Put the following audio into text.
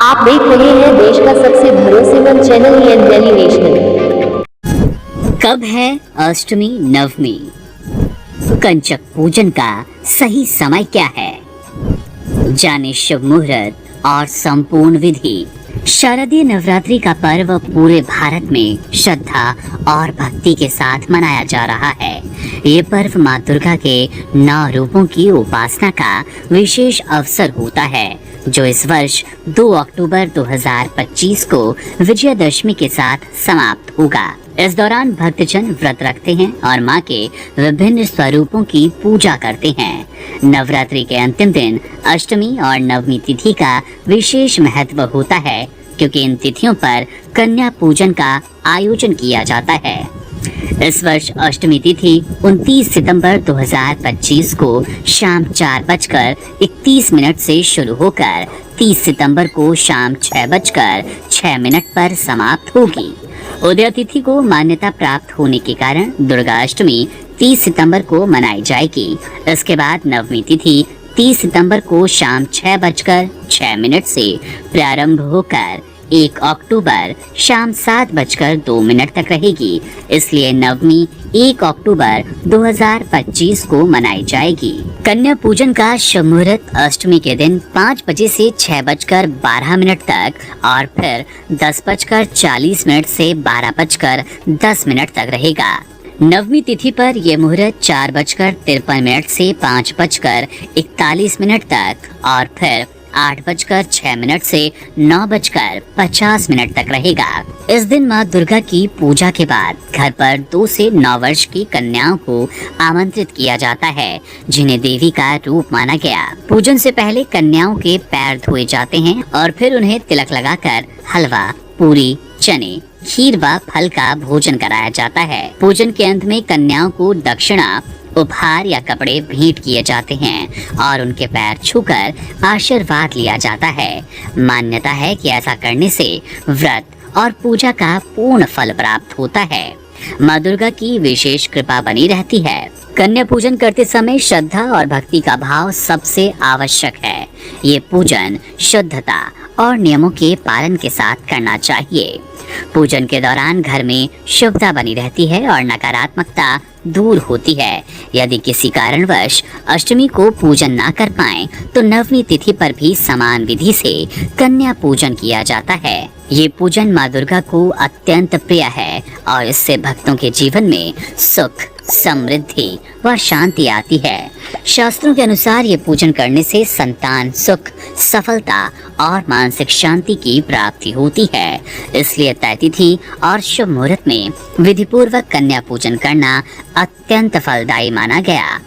आप देख रहे हैं देश का सबसे भरोसेमंद चैनल दिल्ली नेशनल। कब है अष्टमी नवमी? कंचक पूजन का सही समय क्या है? जाने शुभ मुहूर्त और संपूर्ण विधि। शारदीय नवरात्रि का पर्व पूरे भारत में श्रद्धा और भक्ति के साथ मनाया जा रहा है। ये पर्व माँ दुर्गा के 9 रूपों की उपासना का विशेष अवसर होता है, जो इस वर्ष 2 अक्टूबर 2025 को विजयदशमी के साथ समाप्त होगा। इस दौरान भक्तजन व्रत रखते हैं और मां के विभिन्न स्वरूपों की पूजा करते हैं। नवरात्रि के अंतिम दिन अष्टमी और नवमी तिथि का विशेष महत्व होता है, क्योंकि इन तिथियों पर कन्या पूजन का आयोजन किया जाता है। इस वर्ष अष्टमी तिथि 29 सितंबर 2025 को शाम 4:31 से शुरू होकर 30 सितंबर को शाम 6:06 पर समाप्त होगी। उदय तिथि को मान्यता प्राप्त होने के कारण दुर्गा अष्टमी 30 सितंबर को मनाई जाएगी। इसके बाद नवमी तिथि 30 सितंबर को शाम 6:06 से प्रारंभ होकर 1 अक्टूबर शाम 7:02 तक रहेगी। इसलिए नवमी 1 अक्टूबर 2025 को मनाई जाएगी। कन्या पूजन का शुभ मुहूर्त अष्टमी के दिन 5 बजे से 6:12 तक और फिर 10:40 से 12:10 तक रहेगा। नवमी तिथि पर यह मुहूर्त 4:53 से 5:41 तक और फिर 8:06 से 9:50 तक रहेगा। इस दिन माँ दुर्गा की पूजा के बाद घर पर 2 से 9 वर्ष की कन्याओं को आमंत्रित किया जाता है, जिन्हें देवी का रूप माना गया। पूजन से पहले कन्याओं के पैर धोए जाते हैं और फिर उन्हें तिलक लगाकर हलवा, पूरी, चने, खीर व फल का भोजन कराया जाता है। पूजन के अंत में कन्याओं को दक्षिणा, उपहार या कपड़े भेंट किए जाते हैं और उनके पैर छूकर आशीर्वाद लिया जाता है। मान्यता है कि ऐसा करने से व्रत और पूजा का पूर्ण फल प्राप्त होता है। माँ दुर्गा की विशेष कृपा बनी रहती है। कन्या पूजन करते समय श्रद्धा और भक्ति का भाव सबसे आवश्यक है। ये पूजन शुद्धता और नियमों के पालन के साथ करना चाहिए। पूजन के दौरान घर में शुभता बनी रहती है और नकारात्मकता दूर होती है। यदि किसी कारणवश अष्टमी को पूजन ना कर पाएं, तो नवमी तिथि पर भी समान विधि से कन्या पूजन किया जाता है। ये पूजन माँ दुर्गा को अत्यंत प्रिय है और इससे भक्तों के जीवन में सुख, समृद्धि व शांति आती है। शास्त्रों के अनुसार ये पूजन करने से संतान सुख, सफलता और मानसिक शांति की प्राप्ति होती है। इसलिए तय तिथि और शुभ मुहूर्त में विधि पूर्वक कन्या पूजन करना अत्यंत फलदायी माना गया।